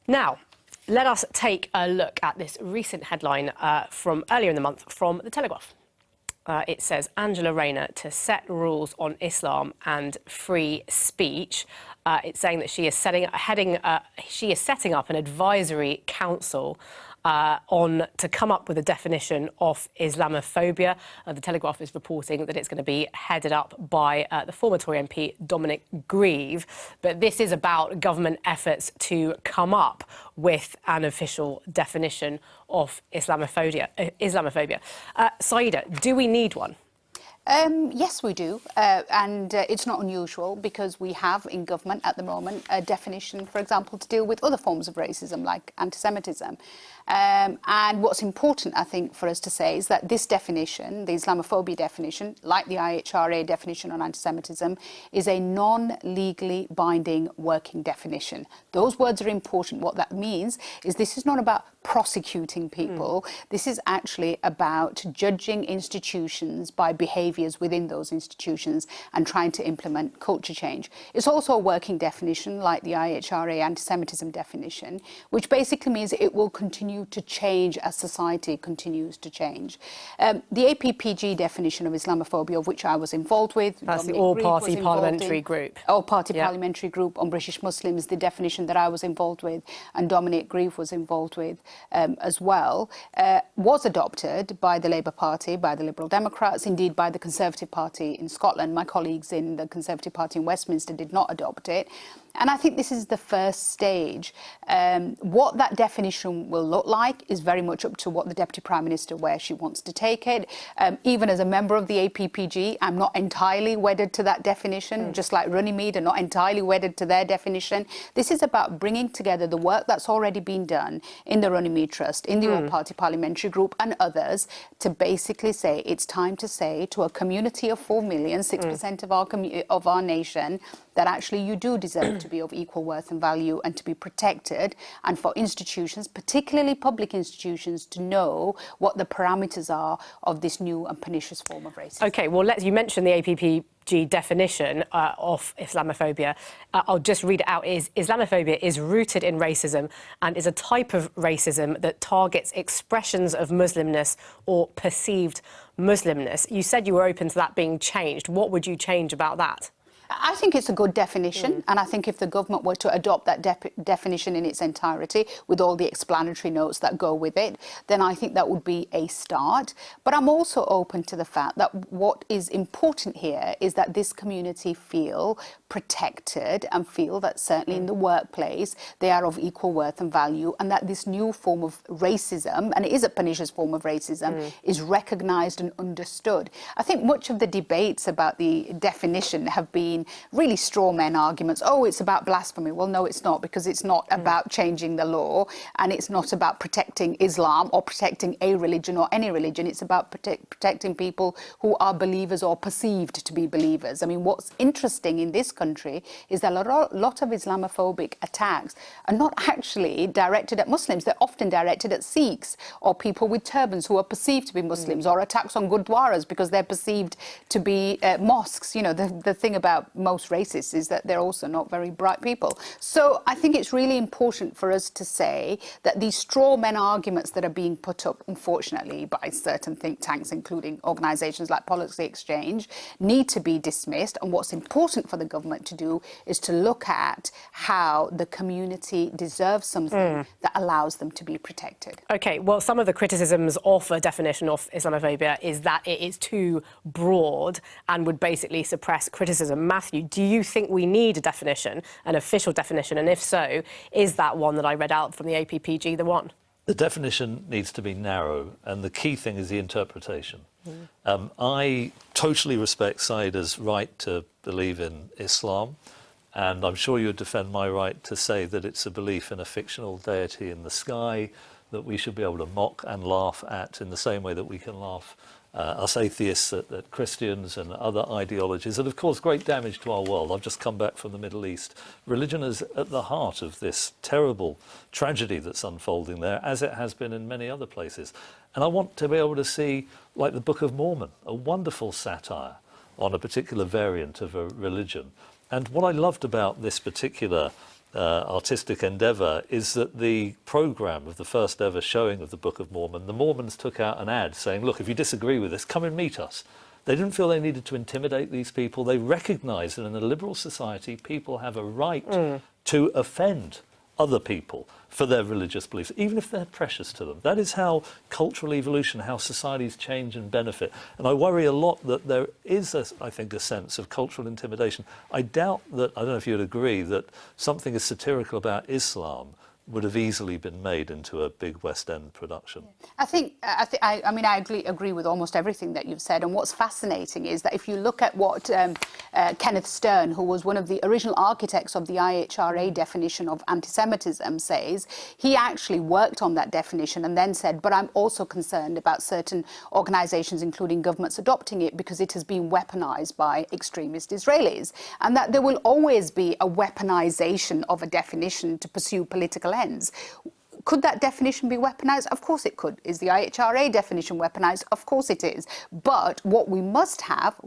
Now, let us take a look at this recent headline from earlier in the month from The Telegraph. It says, Angela Rayner to set rules on Islam and free speech. It's saying that she is setting up an advisory council to come up with a definition of Islamophobia. The Telegraph is reporting that it's going to be headed up by the former Tory MP Dominic Grieve. But this is about government efforts to come up with an official definition of Islamophobia. Saida, do we need one? Yes, we do. And it's not unusual because we have in government at the moment a definition, for example, to deal with other forms of racism like anti-Semitism. And what's important, I think, for us to say is that this definition, the Islamophobia definition, like the IHRA definition on anti-Semitism, is a non-legally binding working definition. Those words are important. What that means is this is not about prosecuting people. This is actually about judging institutions by behaviours within those institutions and trying to implement culture change. It's also a working definition like the IHRA anti-Semitism definition, which basically means it will continue to change as society continues to change. The APPG definition of Islamophobia, of which I was involved with. That's the all-party parliamentary group. All-party parliamentary group on British Muslims, the definition that I was involved with and Dominic Grieve was involved with as well, was adopted by the Labour Party, by the Liberal Democrats, indeed by the Conservative Party in Scotland. My colleagues in the Conservative Party in Westminster did not adopt it. And I think this is the first stage. What that definition will look like is very much up to what the Deputy Prime Minister, where she wants to take it. Even as a member of the APPG, I'm not entirely wedded to that definition, just like Runnymede are not entirely wedded to their definition. This is about bringing together the work that's already been done in the Runnymede Trust, in the All-Party Parliamentary Group and others, to basically say it's time to say to a community of 4 million, 6% of our nation, that actually you do deserve to be of equal worth and value and to be protected, and for institutions, particularly public institutions, to know what the parameters are of this new and pernicious form of racism. OK, well, you mentioned the APPG definition of Islamophobia. I'll just read it out. Islamophobia is rooted in racism and is a type of racism that targets expressions of Muslimness or perceived Muslimness. You said you were open to that being changed. What would you change about that? I think it's a good definition, and I think if the government were to adopt that definition in its entirety, with all the explanatory notes that go with it, then I think that would be a start. But I'm also open to the fact that what is important here is that this community feel protected and feel that certainly in the workplace they are of equal worth and value, and that this new form of racism, and it is a pernicious form of racism, is recognised and understood. I think much of the debates about the definition have been really straw man arguments. Oh, it's about blasphemy. Well, no, it's not, because it's not about changing the law, and it's not about protecting Islam or protecting a religion or any religion. It's about protecting people who are believers or perceived to be believers. I mean, what's interesting in this country is that a lot of Islamophobic attacks are not actually directed at Muslims. They're often directed at Sikhs or people with turbans who are perceived to be Muslims, or attacks on gurdwaras because they're perceived to be mosques. You know, the thing about most racists is that they're also not very bright people. So I think it's really important for us to say that these straw men arguments that are being put up, unfortunately, by certain think tanks, including organisations like Policy Exchange, need to be dismissed. And what's important for the government to do is to look at how the community deserves something that allows them to be protected. OK, well, some of the criticisms of a definition of Islamophobia is that it is too broad and would basically suppress criticism. Matthew, do you think we need a definition, an official definition? And if so, is that one that I read out from the APPG the one? The definition needs to be narrow, and the key thing is the interpretation. I totally respect Saida's right to believe in Islam, and I'm sure you would defend my right to say that it's a belief in a fictional deity in the sky that we should be able to mock and laugh at in the same way that we can laugh us atheists at Christians and other ideologies that have caused great damage to our world. I've just come back from the Middle East. Religion is at the heart of this terrible tragedy that's unfolding there, as it has been in many other places. And I want to be able to see, like the Book of Mormon, a wonderful satire on a particular variant of a religion. And what I loved about this particular artistic endeavour is that the programme of the first ever showing of the Book of Mormon, the Mormons took out an ad saying, look, if you disagree with this, come and meet us. They didn't feel they needed to intimidate these people. They recognised that in a liberal society, people have a right to offend other people for their religious beliefs, even if they're precious to them. That is how cultural evolution, how societies change and benefit. And I worry a lot that there is, I think, a sense of cultural intimidation. I doubt that, I don't know if you'd agree, that something as satirical about Islam would have easily been made into a big West End production. I mean, I agree with almost everything that you've said. And what's fascinating is that if you look at what Kenneth Stern, who was one of the original architects of the IHRA definition of anti-Semitism, says, he actually worked on that definition and then said, but I'm also concerned about certain organisations, including governments, adopting it because it has been weaponised by extremist Israelis. And that there will always be a weaponisation of a definition to pursue political ends. Could that definition be weaponised? Of course it could. Is the IHRA definition weaponised? Of course it is. But what we must have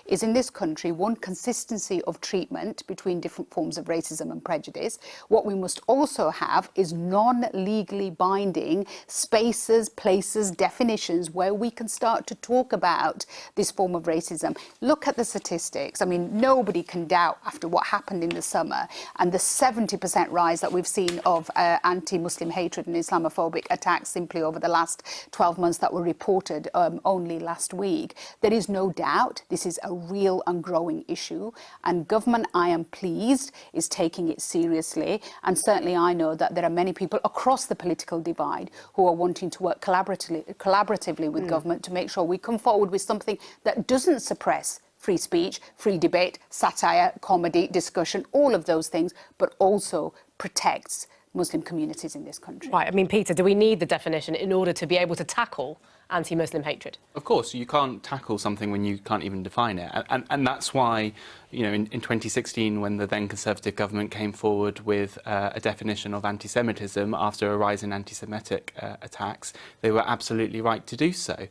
is in this country one consistency of treatment between different forms of racism and prejudice. What we must also have is non-legally binding spaces, places, definitions where we can start to talk about this form of racism. Look at the statistics. I mean, nobody can doubt after what happened in the summer and the 70% rise that we've seen of anti-Muslim hatred and Islamophobic attacks simply over the last 12 months that were reported only last week. There is no doubt this is a real and growing issue, and government, I am pleased, is taking it seriously. And certainly I know that there are many people across the political divide who are wanting to work collaboratively with government to make sure we come forward with something that doesn't suppress free speech, free debate, satire, comedy, discussion, all of those things, but also protects Muslim communities in this country. Right, I mean, Peter, do we need the definition in order to be able to tackle anti-Muslim hatred? Of course, you can't tackle something when you can't even define it. And that's why, you know, in 2016, when the then Conservative government came forward with a definition of anti-Semitism after a rise in anti-Semitic attacks, they were absolutely right to do so.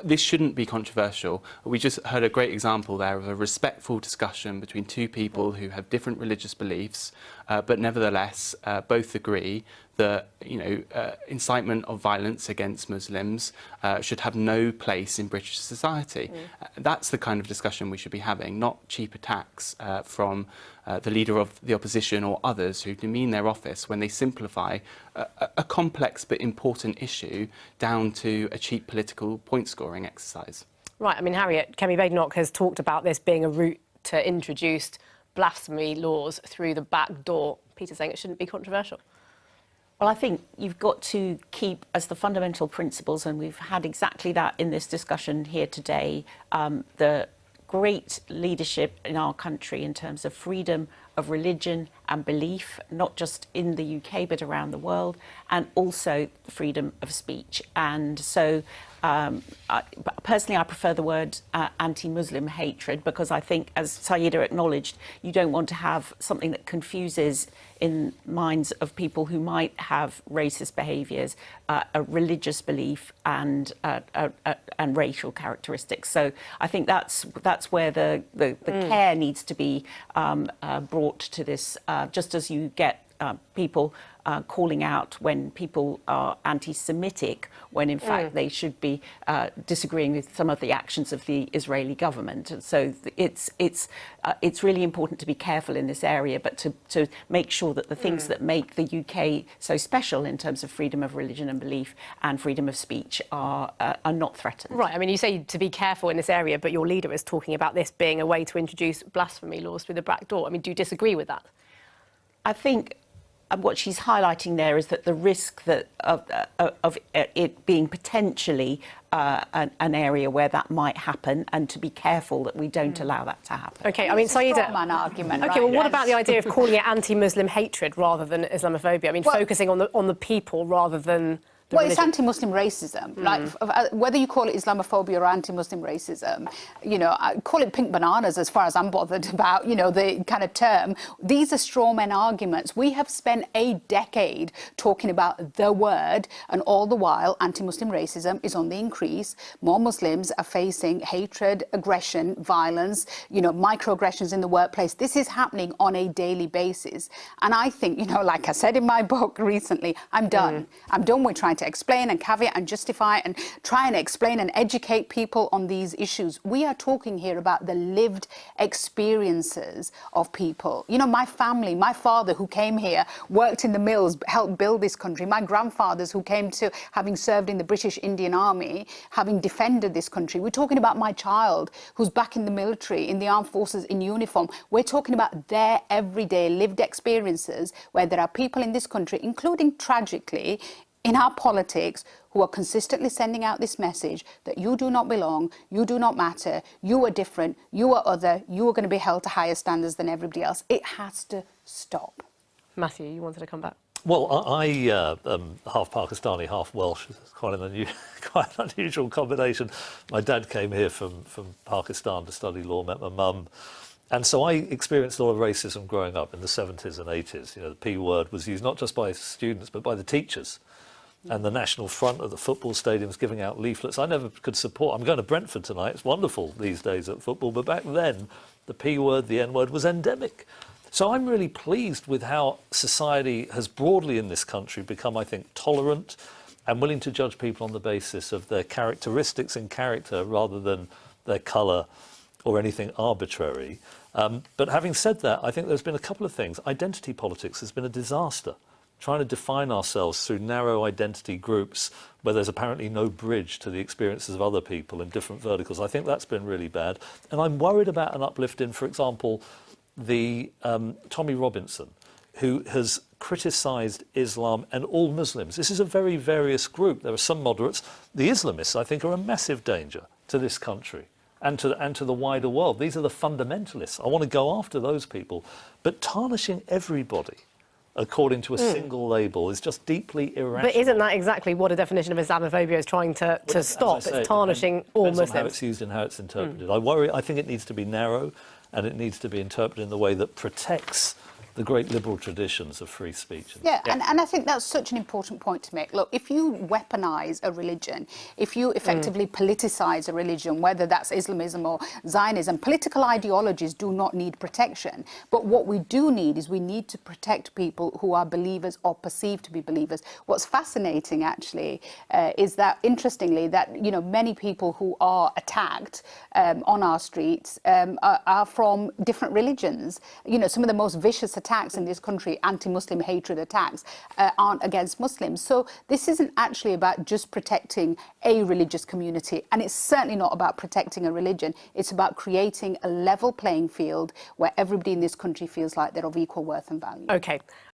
This shouldn't be controversial. We just heard a great example there of a respectful discussion between two people who have different religious beliefs, but nevertheless both agree that, you know, incitement of violence against Muslims should have no place in British society. That's the kind of discussion we should be having, not cheap attacks from the leader of the opposition or others who demean their office when they simplify a complex but important issue down to a cheap political point-scoring exercise. Right, I mean, Harriet, Kemi Badenoch has talked about this being a route to introduce blasphemy laws through the back door. Peter saying it shouldn't be controversial. Well, I think you've got to keep as the fundamental principles, and we've had exactly that in this discussion here today, the great leadership in our country in terms of freedom of religion and belief, not just in the UK but around the world, and also freedom of speech. And so personally, I prefer the word anti-Muslim hatred, because I think, as Sayeeda acknowledged, you don't want to have something that confuses in minds of people who might have racist behaviours, a religious belief and racial characteristics. So I think that's where the care needs to be brought to this, just as you get people calling out when people are anti-Semitic, when in fact they should be disagreeing with some of the actions of the Israeli government. And so it's really important to be careful in this area, but to make sure that the things that make the UK so special in terms of freedom of religion and belief and freedom of speech are not threatened. Right, I mean, you say to be careful in this area, but your leader is talking about this being a way to introduce blasphemy laws through the back door. I mean, do you disagree with that? I think what she's highlighting there is that the risk that of it being potentially an area where that might happen, and to be careful that we don't allow that to happen. OK, I mean, Sayeeda... an argument, OK, right? well, what about the idea of calling it anti-Muslim hatred rather than Islamophobia? I mean, focusing on the people rather than Well, it's anti-Muslim racism. Like, whether you call it Islamophobia or anti-Muslim racism, I call it pink bananas as far as I'm bothered about, the kind of term. These are straw men arguments. We have spent a decade talking about the word, and all the while, anti-Muslim racism is on the increase. More Muslims are facing hatred, aggression, violence, microaggressions in the workplace. This is happening on a daily basis. And I think, like I said in my book recently, I'm done. I'm done with trying to explain and caveat and justify and try and explain and educate people on these issues. We are talking here about the lived experiences of people. My family, my father who came here, worked in the mills, helped build this country. My grandfathers who came to, having served in the British Indian Army, having defended this country. We're talking about my child who's back in the military, in the armed forces, in uniform. We're talking about their everyday lived experiences, where there are people in this country, including tragically in our politics, who are consistently sending out this message that you do not belong, you do not matter, you are different, you are other, you are going to be held to higher standards than everybody else. It has to stop. Matthew, you wanted to come back? Well, I am half Pakistani, half Welsh. It's quite an unusual combination. My dad came here from Pakistan to study law, met my mum. And so I experienced a lot of racism growing up in the 70s and 80s. The P word was used not just by students, but by the teachers. And the National Front at the football stadiums giving out leaflets. I never could support. I'm going to Brentford tonight. It's wonderful these days at football. But back then, the P word, the N word was endemic. So I'm really pleased with how society has broadly in this country become, I think, tolerant and willing to judge people on the basis of their characteristics and character rather than their colour or anything arbitrary. But having said that, I think there's been a couple of things. Identity politics has been a disaster. Trying to define ourselves through narrow identity groups where there's apparently no bridge to the experiences of other people in different verticals. I think that's been really bad. And I'm worried about an uplift in, for example, the Tommy Robinson, who has criticised Islam and all Muslims. This is a very various group. There are some moderates. The Islamists, I think, are a massive danger to this country and to the wider world. These are the fundamentalists. I want to go after those people. But tarnishing everybody according to a single label is just deeply irrational. But isn't that exactly what a definition of Islamophobia is trying to stop? It's tarnishing all Muslims. On how it's used and how it's interpreted. I think it needs to be narrow, and it needs to be interpreted in the way that protects the great liberal traditions of free speech. Yeah, and I think that's such an important point to make. Look, if you weaponise a religion, if you effectively politicise a religion, whether that's Islamism or Zionism, political ideologies do not need protection. But what we do need is we need to protect people who are believers or perceived to be believers. What's fascinating, actually, is that, interestingly, that many people who are attacked on our streets are from different religions. Some of the most vicious attacks in this country, anti-Muslim hatred attacks, aren't against Muslims. So this isn't actually about just protecting a religious community, and it's certainly not about protecting a religion. It's about creating a level playing field where everybody in this country feels like they're of equal worth and value. OK.